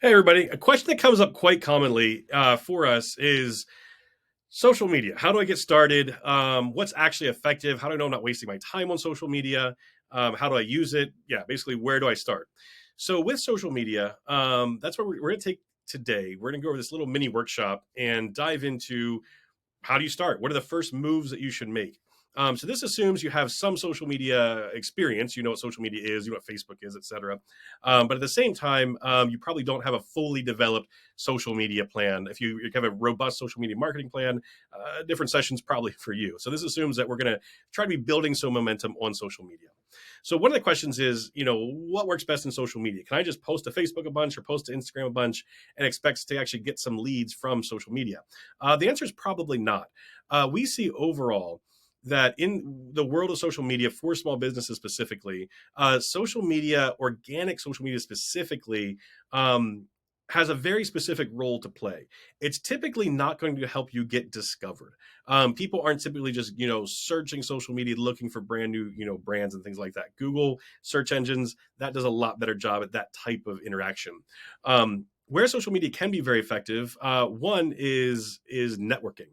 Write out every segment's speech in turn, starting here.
Hey, everybody. A question that comes up quite commonly for us is social media. How do I get started? What's actually effective? How do I know I'm not wasting my time on social media? How do I use it? Yeah, basically, where do I start? So, with social media, that's what we're going to take today. We're going to go over this little mini workshop and dive into how do you start? What are the first moves that you should make? So this assumes you have some social media experience. You know what social media is, you know what Facebook is, etc. But at the same time, you probably don't have a fully developed social media plan. If you have a robust social media marketing plan, different sessions probably for you. So this assumes that we're going to try to be building some momentum on social media. So one of the questions is, what works best in social media? Can I just post to Facebook a bunch or post to Instagram a bunch and expect to actually get some leads from social media? The answer is probably not. We see overall that in the world of social media for small businesses specifically, social media, organic social media specifically, has a very specific role to play. It's typically not going to help you get discovered. People aren't typically just searching social media looking for brand new brands and things like that. Google search engines that does a lot better job at that type of interaction. Where social media can be very effective, one is networking.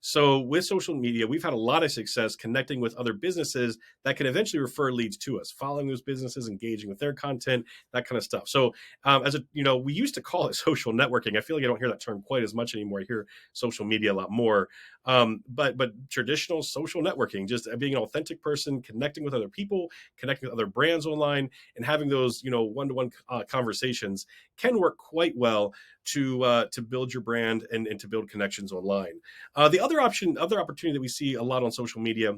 So with social media, we've had a lot of success connecting with other businesses that can eventually refer leads to us, following those businesses, engaging with their content, that kind of stuff. So we used to call it social networking. I feel like I don't hear that term quite as much anymore. I hear social media a lot more. But traditional social networking, just being an authentic person, connecting with other people, connecting with other brands online, and having those one-to-one conversations can work quite well to build your brand and to build connections online. The other opportunity that we see a lot on social media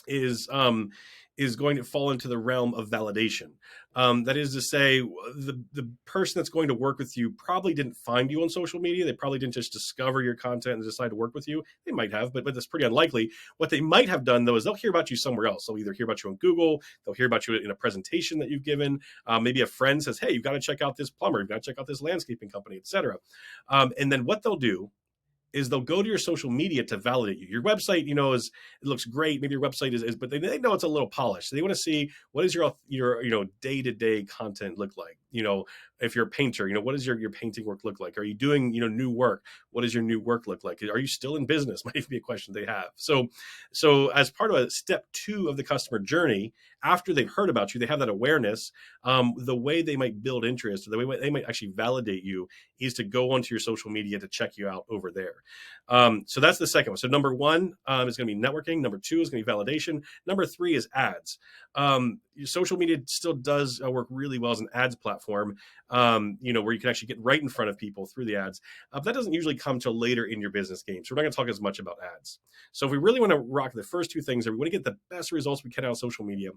is is going to fall into the realm of validation. That is to say, the person that's going to work with you probably didn't find you on social media. They probably didn't just discover your content and decide to work with you. They might have, but that's pretty unlikely. What they might have done though is they'll hear about you somewhere else. They'll either hear about you on Google, they'll hear about you in a presentation that you've given. Maybe a friend says, "Hey, you've got to check out this plumber. You've got to check out this landscaping company, etc." And then what they'll do is they'll go to your social media to validate you. Your website, it looks great. Maybe your website is but they know it's a little polished. So they want to see what is your day to day content look like. If you're a painter, what does your painting work look like? Are you doing new work? What does your new work look like? Are you still in business? Might even be a question they have. So as part of a step 2 of the customer journey, after they've heard about you, they have that awareness. The way they might build interest, or the way they might actually validate you, is to go onto your social media to check you out over there. So that's the second one. So number 1 is going to be networking. Number 2 is going to be validation. Number 3 is ads. Your social media still does work really well as an ads platform, where you can actually get right in front of people through the ads. But that doesn't usually come till later in your business game. So we're not going to talk as much about ads. So if we really want to rock the first 2 things, and we want to get the best results we can out of social media,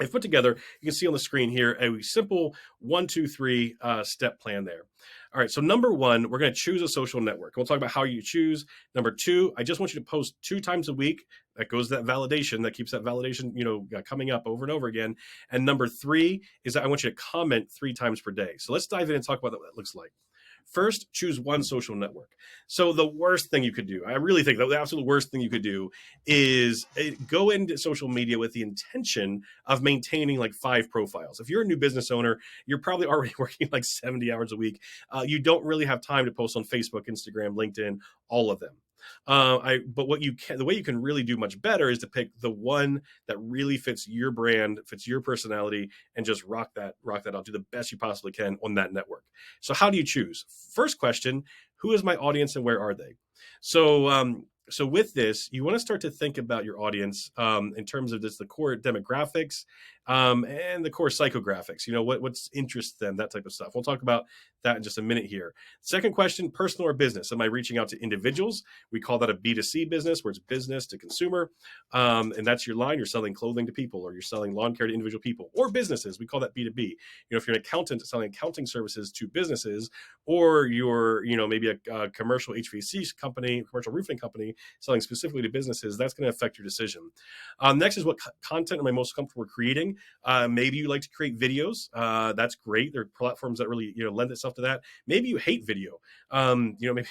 I've put together, you can see on the screen here, a simple 1, 2, 3 step plan there. All right, so number 1, we're going to choose a social network. We'll talk about how you choose. Number 2, I just want you to post 2 times a week. That goes that validation, that keeps that validation, coming up over and over again. And number 3 is that I want you to comment 3 times per day. So let's dive in and talk about what that looks like. First, choose one social network. So the worst thing you could do, I really think the absolute worst thing you could do, is go into social media with the intention of maintaining like 5 profiles. If you're a new business owner, you're probably already working like 70 hours a week. You don't really have time to post on Facebook, Instagram, LinkedIn, all of them. But the way you can really do much better is to pick the one that really fits your brand, fits your personality, and just rock that out. Do the best you possibly can on that network. So how do you choose? First question: who is my audience and where are they? So with this, you want to start to think about your audience in terms of just the core demographics and the core psychographics. What's interests them, that type of stuff. We'll talk about that in just a minute here. Second question: personal or business? Am I reaching out to individuals? We call that a B2C business, where it's business to consumer, and that's your line. You're selling clothing to people, or you're selling lawn care to individual people, or businesses. We call that B2B. If you're an accountant selling accounting services to businesses, or you're maybe a commercial HVAC company, commercial roofing company selling specifically to businesses, that's going to affect your decision. Next is what content am I most comfortable creating? marketing. Maybe you like to create videos. That's great. There are platforms that really lend itself to that. Maybe you hate video. Maybe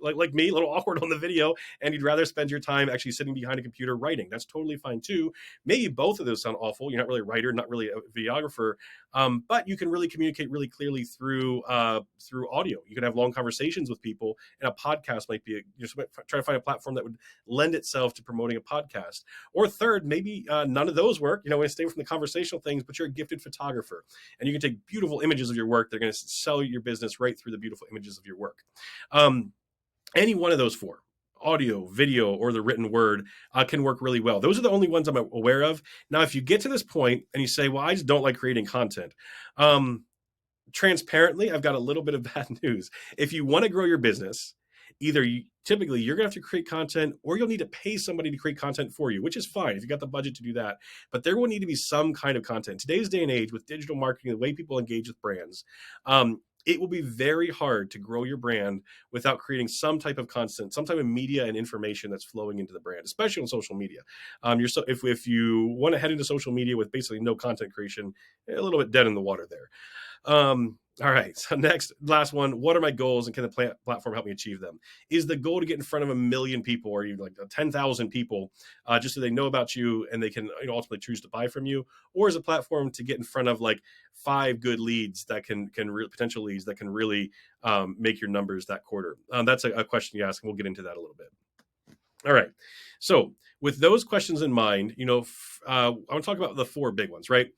like me, a little awkward on the video, and you'd rather spend your time actually sitting behind a computer writing. That's totally fine too. Maybe both of those sound awful. You're not really a writer, not really a videographer, but you can really communicate really clearly through audio. You can have long conversations with people, and a podcast might be try to find a platform that would lend itself to promoting a podcast. Or third, maybe none of those work. We stay from the conversational things, but you're a gifted photographer, and you can take beautiful images of your work. They're going to sell your business right through the beautiful images of your work. Any one of those four, audio, video, or the written word, can work really well. Those are the only ones I'm aware of. Now, if you get to this point and you say, well, I just don't like creating content, transparently, I've got a little bit of bad news. If you want to grow your business, typically you're going to have to create content, or you'll need to pay somebody to create content for you, which is fine if you got the budget to do that. But there will need to be some kind of content. Today's day and age, with digital marketing, the way people engage with brands, it will be very hard to grow your brand without creating some type of content, some type of media and information that's flowing into the brand, especially on social media. If you want to head into social media with basically no content creation, a little bit dead in the water there. All right. So last one. What are my goals, and can the platform help me achieve them? Is the goal to get in front of 1 million people, or like 10,000 people, just so they know about you and they can ultimately choose to buy from you? Or is a platform to get in front of like 5 good leads that can potential leads that can really make your numbers that quarter? That's a question you ask, and we'll get into that a little bit. All right. So with those questions in mind, I want to talk about the 4 big ones, right?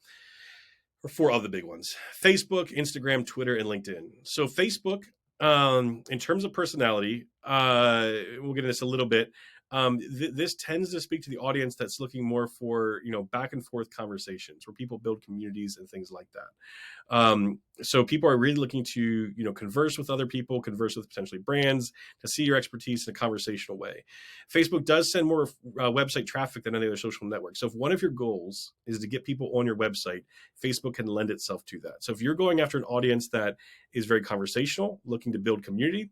Or 4 of the big ones: Facebook, Instagram, Twitter, and LinkedIn. So Facebook, in terms of personality, we'll get into this a little bit. This tends to speak to the audience that's looking more for, back and forth conversations where people build communities and things like that. So people are really looking to, converse with other people, converse with potentially brands, to see your expertise in a conversational way. Facebook does send more website traffic than any other social network. So if one of your goals is to get people on your website, Facebook can lend itself to that. So if you're going after an audience that is very conversational, looking to build community,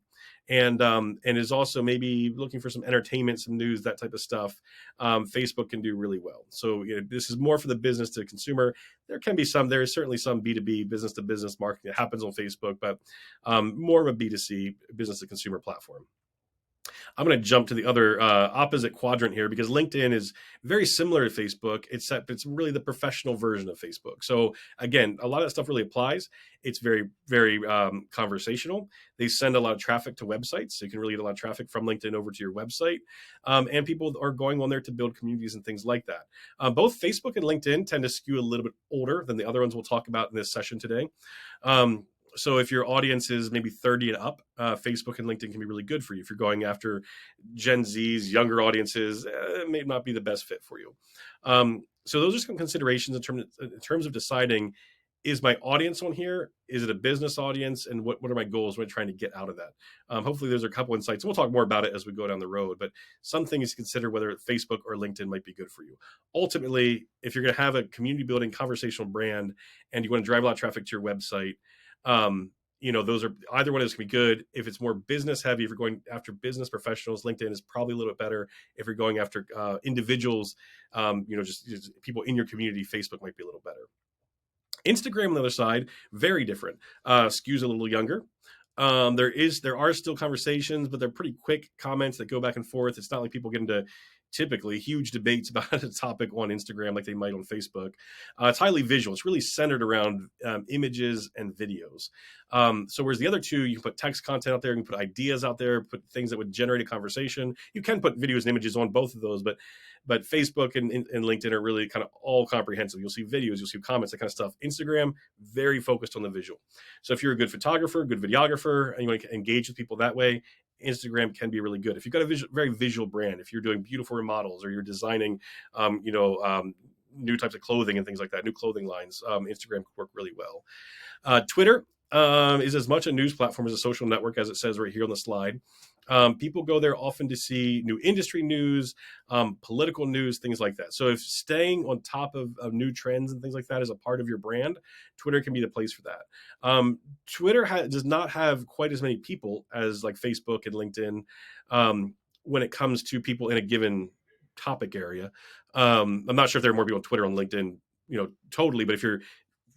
and is also maybe looking for some entertainment, some news, that type of stuff, Facebook can do really well. So this is more for the business to consumer. There is certainly some B2B, business to business marketing that happens on Facebook, but more of a B2C, business to consumer platform. I'm going to jump to the other opposite quadrant here, because LinkedIn is very similar to Facebook, except it's really the professional version of Facebook. So again, a lot of that stuff really applies. It's very, very conversational. They send a lot of traffic to websites, so you can really get a lot of traffic from LinkedIn over to your website. And people are going on there to build communities and things like that. Both Facebook and LinkedIn tend to skew a little bit older than the other ones we'll talk about in this session today. So if your audience is maybe 30 and up, Facebook and LinkedIn can be really good for you. If you're going after Gen Z's, younger audiences, it may not be the best fit for you. So those are some considerations in terms of deciding, is my audience on here? Is it a business audience? And what are my goals? What am I trying to get out of that? Hopefully those are a couple insights. We'll talk more about it as we go down the road, but some things to consider whether Facebook or LinkedIn might be good for you. Ultimately, if you're going to have a community building conversational brand and you want to drive a lot of traffic to your website, those are, either one of those can be good. If it's more business heavy, if you're going after business professionals, LinkedIn is probably a little bit better. If you're going after individuals, just people in your community, Facebook might be a little better. Instagram on the other side, very different. Skews a little younger. There are still conversations, but they're pretty quick comments that go back and forth. It's not like people get into typically huge debates about a topic on Instagram like they might on Facebook. It's highly visual. It's really centered around images and videos. So whereas the other two, you can put text content out there, you can put ideas out there, put things that would generate a conversation. You can put videos and images on both of those, but Facebook and LinkedIn are really kind of all comprehensive. You'll see videos, you'll see comments, that kind of stuff. Instagram, very focused on the visual. So if you're a good photographer, good videographer, and you want to engage with people that way, Instagram can be really good. If you've got a very visual brand, if you're doing beautiful remodels or you're designing, new types of clothing and things like that, new clothing lines, Instagram can work really well. Twitter is as much a news platform as a social network, as it says right here on the slide. People go there often to see new industry news, political news, things like that. So if staying on top of new trends and things like that is a part of your brand, Twitter can be the place for that. Twitter does not have quite as many people as like Facebook and LinkedIn when it comes to people in a given topic area. I'm not sure if there are more people on Twitter and LinkedIn totally. But if you're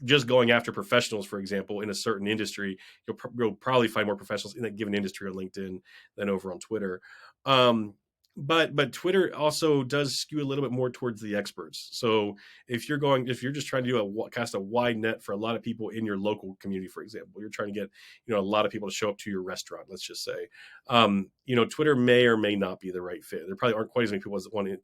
just going after professionals, for example, in a certain industry, you'll probably find more professionals in that given industry on LinkedIn than over on Twitter. Um, but Twitter also does skew a little bit more towards the experts. So if you're just trying to cast a wide net for a lot of people in your local community, for example, you're trying to get a lot of people to show up to your restaurant. Let's just say, Twitter may or may not be the right fit. There probably aren't quite as many people as one in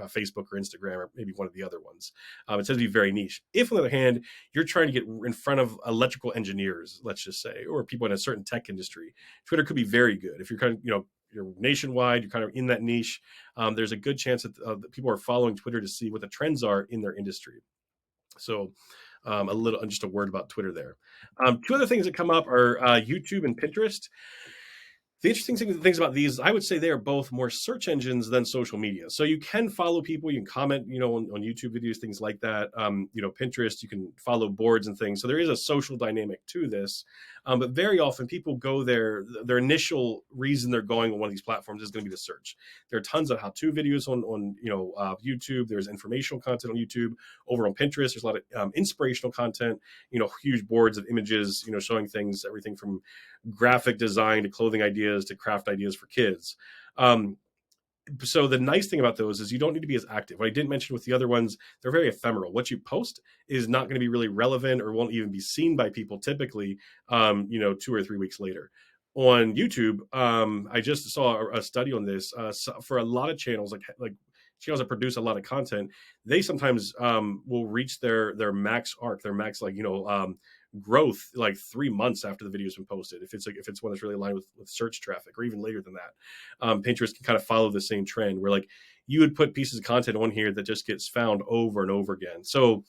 Facebook or Instagram or maybe one of the other ones. It tends to be very niche. If on the other hand, you're trying to get in front of electrical engineers, let's just say, or people in a certain tech industry, Twitter could be very good. If you're kind of, you're nationwide, you're kind of in that niche, there's a good chance that people are following Twitter to see what the trends are in their industry. So just a word about Twitter there. Two other things that come up are YouTube and Pinterest. The interesting things about these, I would say they are both more search engines than social media. So you can follow people, you can comment, on YouTube videos, things like that. Pinterest, you can follow boards and things. So there is a social dynamic to this. But very often people go there, their initial reason they're going on one of these platforms is going to be to search. There are tons of how-to videos on YouTube. There's informational content on YouTube. Over on Pinterest, there's a lot of inspirational content, huge boards of images, showing things, everything from graphic design to clothing ideas to craft ideas for kids. So the nice thing about those is you don't need to be as active. What I didn't mention with the other ones, they're very ephemeral. What you post is not going to be really relevant or won't even be seen by people typically, 2 or 3 weeks later. On YouTube, I just saw a study on this. For a lot of channels, like channels that produce a lot of content, they sometimes will reach their max arc, their max growth like 3 months after the video's been posted. If it's one that's really aligned with search traffic, or even later than that. Pinterest can kind of follow the same trend where like you would put pieces of content on here that just gets found over and over again. So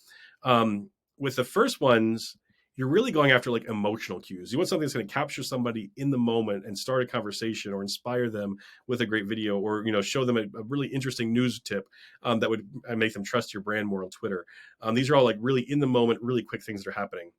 with the first ones, you're really going after like emotional cues. You want something that's going to capture somebody in the moment and start a conversation or inspire them with a great video, or show them a really interesting news tip that would make them trust your brand more on Twitter. These are all like really in the moment, really quick things that are happening.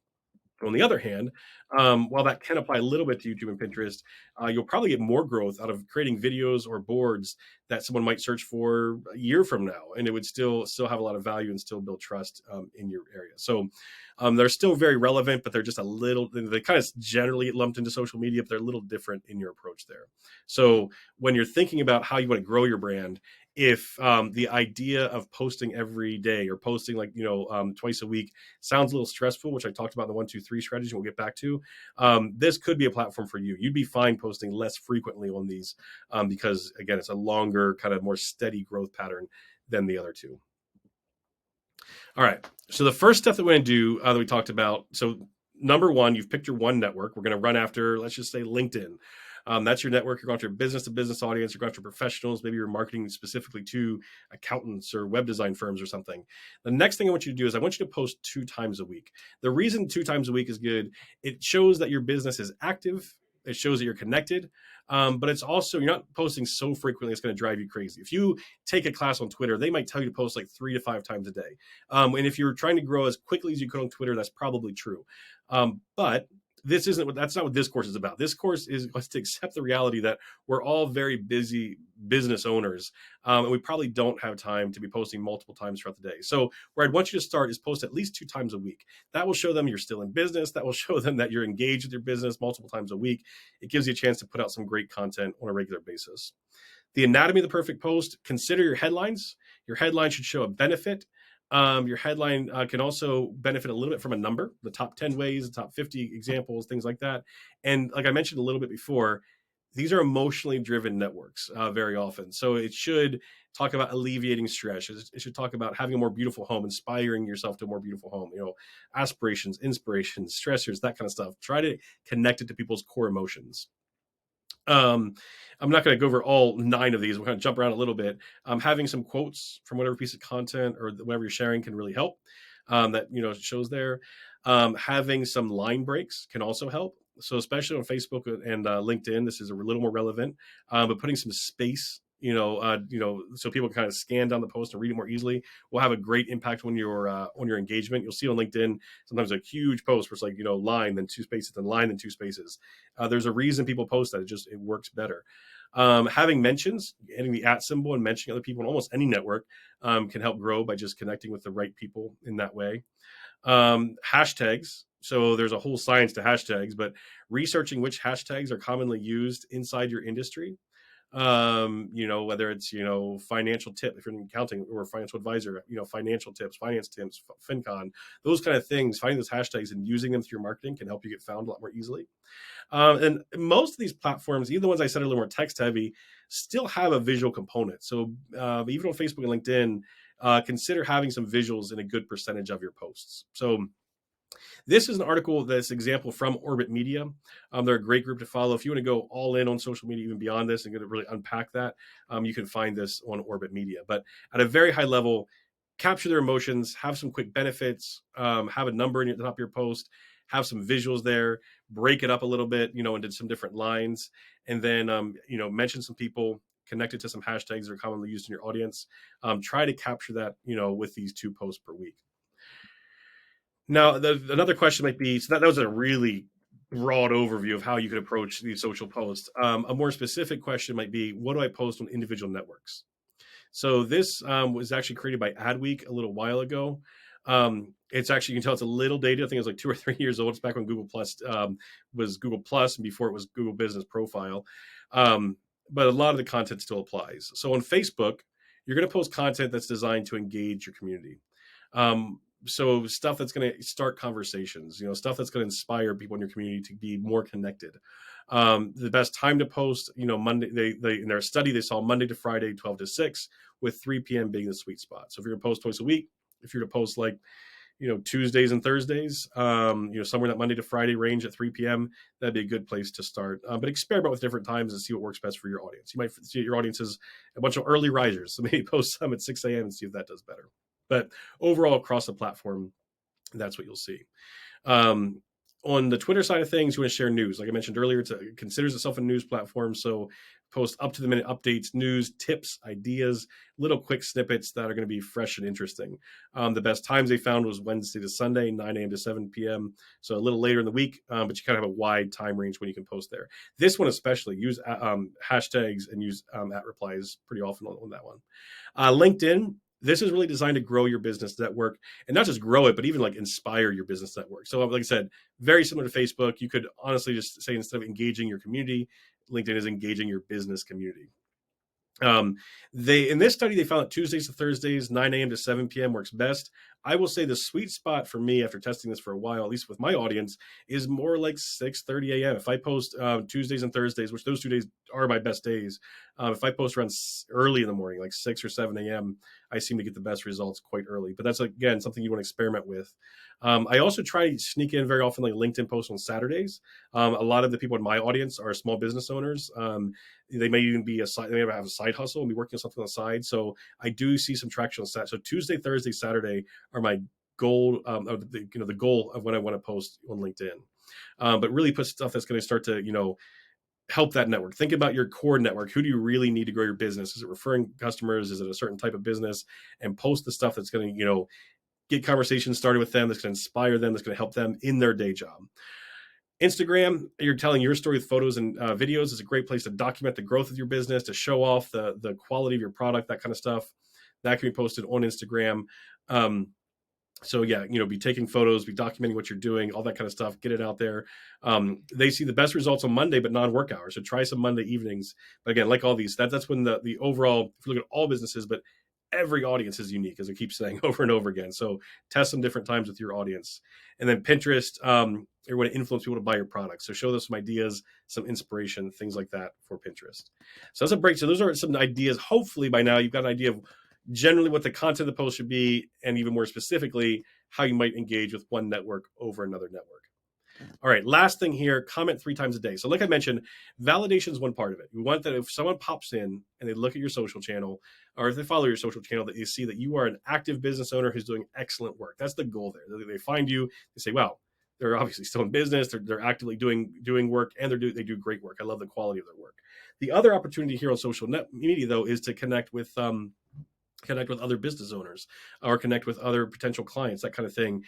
On the other hand, while that can apply a little bit to YouTube and Pinterest, you'll probably get more growth out of creating videos or boards that someone might search for a year from now, and it would still have a lot of value and still build trust in your area. So they're still very relevant, but they're just they kind of generally get lumped into social media, but they're a little different in your approach there. So when you're thinking about how you want to grow your brand, if the idea of posting every day or posting twice a week sounds a little stressful, which I talked about in the 1-2-3 strategy, we'll get back to, this could be a platform for you. You'd be fine posting less frequently on these because, again, it's a longer, kind of more steady growth pattern than the other two. All right. So the first step that we're going to do that we talked about. So number one, you've picked your one network. We're going to run after, let's just say, LinkedIn. That's your network. You're going to your business-to-business audience. You're going to professionals. Maybe you're marketing specifically to accountants or web design firms or something. The next thing I want you to do is I want you to post 2 times a week. The reason 2 times a week is good, it shows that your business is active. It shows that you're connected. But it's also, you're not posting so frequently it's going to drive you crazy. If you take a class on Twitter, they might tell you to post like 3 to 5 times a day. And if you're trying to grow as quickly as you could on Twitter, that's probably true. But that's not what this course is about. This course is to accept the reality that we're all very busy business owners, and we probably don't have time to be posting multiple times throughout the day. So where I'd want you to start is post at least 2 times a week. That will show them you're still in business. That will show them that you're engaged with your business multiple times a week. It gives you a chance to put out some great content on a regular basis. The anatomy of the perfect post, consider your headlines. Your headline should show a benefit. Your headline can also benefit a little bit from a number, the top 10 ways, the top 50 examples, things like that. And like I mentioned a little bit before, these are emotionally driven networks very often. So it should talk about alleviating stress. It should talk about having a more beautiful home, inspiring yourself to a more beautiful home, aspirations, inspirations, stressors, that kind of stuff. Try to connect it to people's core emotions. I'm not going to go over all 9 of these. We're going to jump around a little bit. Having some quotes from whatever piece of content or whatever you're sharing can really help. That shows there. Having some line breaks can also help. So especially on Facebook and LinkedIn, this is a little more relevant. But putting some space, so people can kind of scan down the post and read it more easily, will have a great impact on your engagement. You'll see on LinkedIn sometimes a huge post where it's like line then 2 spaces, then line then 2 spaces. There's a reason people post that. It works better. Having mentions, getting the at symbol and mentioning other people in almost any network can help grow by just connecting with the right people in that way. Hashtags. So there's a whole science to hashtags, but researching which hashtags are commonly used inside your industry, whether it's financial tip if you're in accounting, or financial advisor, financial tips, finance tips, FinCon, those kind of things. Finding those hashtags and using them through your marketing can help you get found a lot more easily. And most of these platforms, even the ones I said are a little more text heavy, still have a visual component. So even on Facebook and LinkedIn, consider having some visuals in a good percentage of your posts. So this is an article that's example from Orbit Media. They're a great group to follow. If you want to go all in on social media, even beyond this, and going to really unpack that, you can find this on Orbit Media. But at a very high level, capture their emotions, have some quick benefits, have a number in the top of your post, have some visuals there, break it up a little bit, into some different lines, and then, mention some people, connected to some hashtags that are commonly used in your audience. Try to capture that, with these 2 posts per week. Now, another question might be, so that was a really broad overview of how you could approach these social posts. A more specific question might be, what do I post on individual networks? So this was actually created by Adweek a little while ago. It's actually, you can tell it's a little dated. I think it was like 2 or 3 years old. It's back when Google Plus was Google Plus, and before it was Google Business Profile. But a lot of the content still applies. So on Facebook, you're going to post content that's designed to engage your community. So stuff that's going to start conversations, stuff that's going to inspire people in your community to be more connected. The best time to post, Monday, they in their study, they saw Monday to Friday, 12 to 6, with 3 p.m. being the sweet spot. So if you're going to post twice a week, if you're to post like, Tuesdays and Thursdays, somewhere in that Monday to Friday range at 3 p.m., that'd be a good place to start. But experiment with different times and see what works best for your audience. You might see your audience is a bunch of early risers, so maybe post some at 6 a.m. and see if that does better. But overall, across the platform, that's what you'll see. On the Twitter side of things, you want to share news. Like I mentioned earlier, it considers itself a news platform. So post up-to-the-minute updates, news, tips, ideas, little quick snippets that are going to be fresh and interesting. The best times they found was Wednesday to Sunday, 9 a.m. to 7 p.m. So a little later in the week, but you kind of have a wide time range when you can post there. This one especially, use hashtags and use at replies pretty often on that one. LinkedIn. This is really designed to grow your business network, and not just grow it, but even like inspire your business network. So like I said, very similar to Facebook. You could honestly just say, instead of engaging your community, LinkedIn is engaging your business community. In this study, they found that Tuesdays to Thursdays, 9 a.m. to 7 p.m. works best. I will say the sweet spot for me, after testing this for a while, at least with my audience, is more like 6:30 a.m. If I post Tuesdays and Thursdays, which those 2 days are my best days, if I post around early in the morning, like 6 or 7 a.m., I seem to get the best results quite early. But that's, again, something you want to experiment with. I also try to sneak in very often like LinkedIn posts on Saturdays. A lot of the people in my audience are small business owners. They may even be they may have a side hustle and be working on something on the side. So I do see some traction on Saturday. So Tuesday, Thursday, Saturday are my goal of the goal of when I want to post on LinkedIn. But really put stuff that's going to start to help that network. Think about your core network. Who do you really need to grow your business? Is it referring customers? Is it a certain type of business? And post the stuff that's going to get conversations started with them, that's going to inspire them, that's going to help them in their day job. Instagram, you're telling your story with photos and videos, is a great place to document the growth of your business, to show off the quality of your product, that kind of stuff. That can be posted on Instagram. So yeah, be taking photos, be documenting what you're doing, all that kind of stuff, get it out there. They see the best results on Monday, but non-work hours. So try some Monday evenings. But again, like all these, that's when the overall, if you look at all businesses, but every audience is unique, as I keep saying over and over again. So test some different times with your audience. And then Pinterest, you want to influence people to buy your products. So show them some ideas, some inspiration, things like that for Pinterest. So that's a break. So those are some ideas. Hopefully by now you've got an idea of generally what the content of the post should be, and even more specifically, how you might engage with one network over another network. All right, last thing here, comment 3 times a day. So like I mentioned, validation is one part of it. We want that if someone pops in and they look at your social channel, or if they follow your social channel, that you see that you are an active business owner who's doing excellent work. That's the goal there. They find you, they say, wow, they're obviously still in business, they're actively doing work, and they do great work. I love the quality of their work. The other opportunity here on social media, though, is to connect with other business owners, or connect with other potential clients, that kind of thing.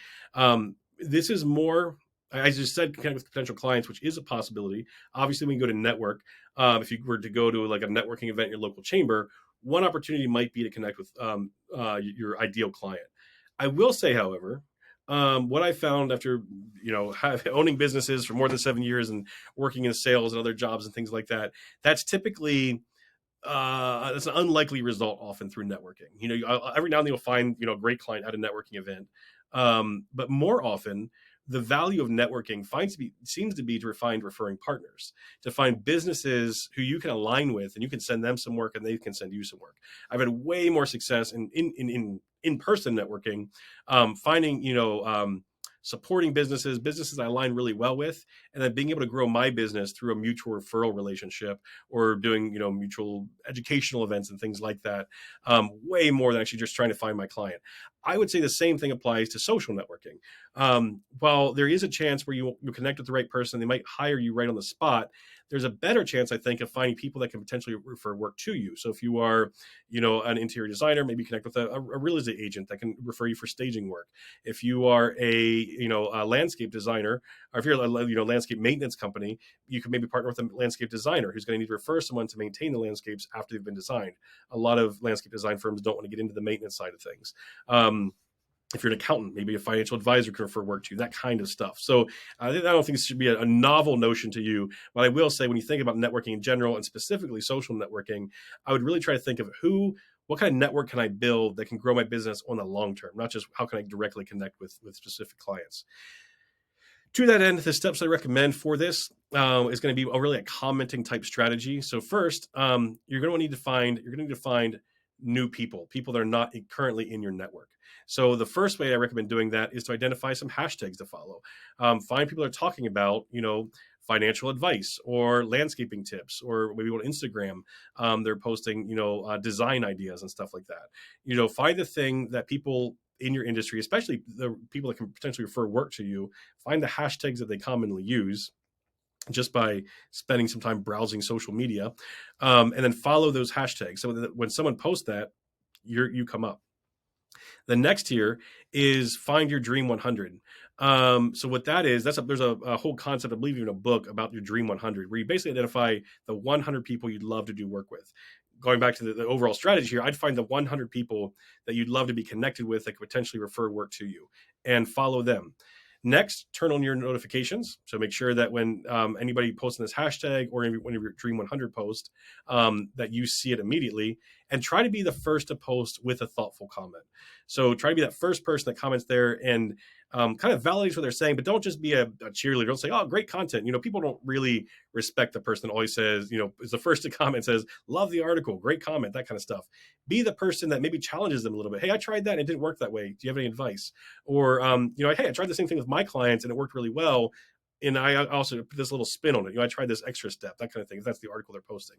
This is more, I just said connect with potential clients, which is a possibility. Obviously, when you go to network, if you were to go to like a networking event in your local chamber, one opportunity might be to connect with your ideal client. I will say, however, what I found after owning businesses for more than 7 years and working in sales and other jobs and things like that, that's typically it's an unlikely result often through networking. Every now and then you'll find a great client at a networking event, but more often the value of networking seems to be to find referring partners, to find businesses who you can align with, and you can send them some work, and they can send you some work. I've had way more success in person networking, finding supporting businesses I align really well with, and then being able to grow my business through a mutual referral relationship or doing mutual educational events and things like that, way more than actually just trying to find my client. I would say the same thing applies to social networking. While there is a chance where you connect with the right person, they might hire you right on the spot. There's a better chance, I think, of finding people that can potentially refer work to you. So if you are, an interior designer, maybe connect with a real estate agent that can refer you for staging work. If you are a landscape designer, or if you're a landscape maintenance company, you can maybe partner with a landscape designer who's going to need to refer someone to maintain the landscapes after they've been designed. A lot of landscape design firms don't want to get into the maintenance side of things. If you're an accountant, maybe a financial advisor can refer work to you, that kind of stuff. So I don't think this should be a novel notion to you. But I will say, when you think about networking in general and specifically social networking, I would really try to think of what kind of network can I build that can grow my business on the long term, not just how can I directly connect with specific clients. To that end, the steps I recommend for this is going to be really a commenting type strategy. So first, you're going to need to find new people that are not currently in your network. So the first way I recommend doing that is to identify some hashtags to follow. Find people that are talking about, financial advice or landscaping tips, or maybe on Instagram, they're posting, design ideas and stuff like that. Find the thing that people in your industry, especially the people that can potentially refer work to you, find the hashtags that they commonly use just by spending some time browsing social media, and then follow those hashtags so that when someone posts that, you come up. The next tier is find your dream 100. So what that is, there's a whole concept, I believe, even a book about your dream 100, where you basically identify the 100 people you'd love to do work with. Going back to the overall strategy here, I'd find the 100 people that you'd love to be connected with that could potentially refer work to you, and follow them. Next, turn on your notifications. So make sure that when anybody posting this hashtag or one of your Dream 100 posts, that you see it immediately, and try to be the first to post with a thoughtful comment. So try to be that first person that comments there and kind of validates what they're saying, but don't just be a cheerleader. Don't say, "Oh, great content." People don't really respect the person that always says, is the first to comment, says, "Love the article, great comment," that kind of stuff. Be the person that maybe challenges them a little bit. "Hey, I tried that and it didn't work that way. Do you have any advice?" Or, "Hey, I tried the same thing with my clients and it worked really well, and I also put this little spin on it. I tried this extra step," that kind of thing. If that's the article they're posting,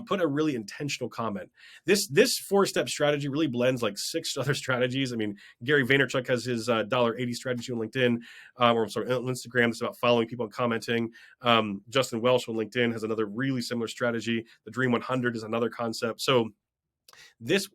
put a really intentional comment. This 4-step strategy really blends like 6 other strategies. I mean, Gary Vaynerchuk has his $80 strategy on LinkedIn, or I'm sorry, on Instagram. It's about following people and commenting. Justin Welsh on LinkedIn has another really similar strategy. The Dream 100 is another concept. So the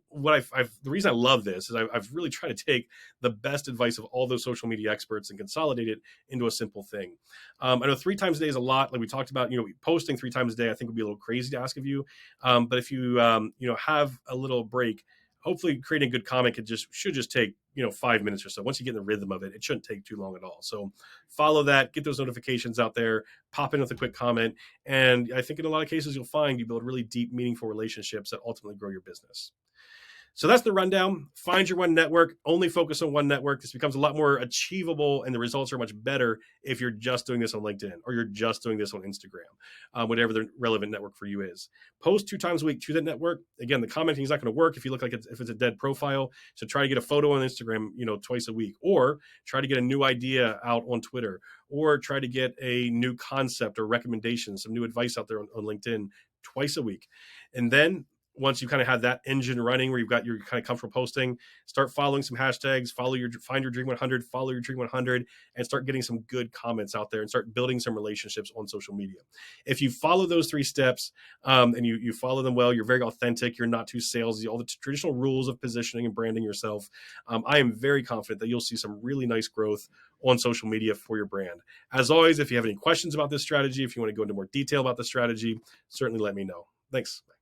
reason I love this is I've really tried to take the best advice of all those social media experts and consolidate it into a simple thing. I know 3 times a day is a lot. Like we talked about, posting 3 times a day, I think would be a little crazy to ask of you. But if you, have a little break, hopefully creating a good comment should just take, 5 minutes or so. Once you get in the rhythm of it, it shouldn't take too long at all. So follow that, get those notifications out there, pop in with a quick comment. And I think in a lot of cases, you'll find you build really deep, meaningful relationships that ultimately grow your business. So that's the rundown. Find your one network, only focus on one network. This becomes a lot more achievable and the results are much better if you're just doing this on LinkedIn or you're just doing this on Instagram, whatever the relevant network for you is. Post 2 times a week to that network. Again, the commenting is not going to work if you look like if it's a dead profile. So try to get a photo on Instagram, twice a week, or try to get a new idea out on Twitter, or try to get a new concept or recommendation, some new advice out there on LinkedIn twice a week. And then once you kind of have that engine running where you've got your kind of comfortable posting, start following some hashtags, find your dream 100, follow your dream 100, and start getting some good comments out there and start building some relationships on social media. If you follow those 3 steps, and you follow them well, you're very authentic, you're not too salesy, all the traditional rules of positioning and branding yourself, I am very confident that you'll see some really nice growth on social media for your brand. As always, if you have any questions about this strategy, if you want to go into more detail about the strategy, certainly let me know. Thanks.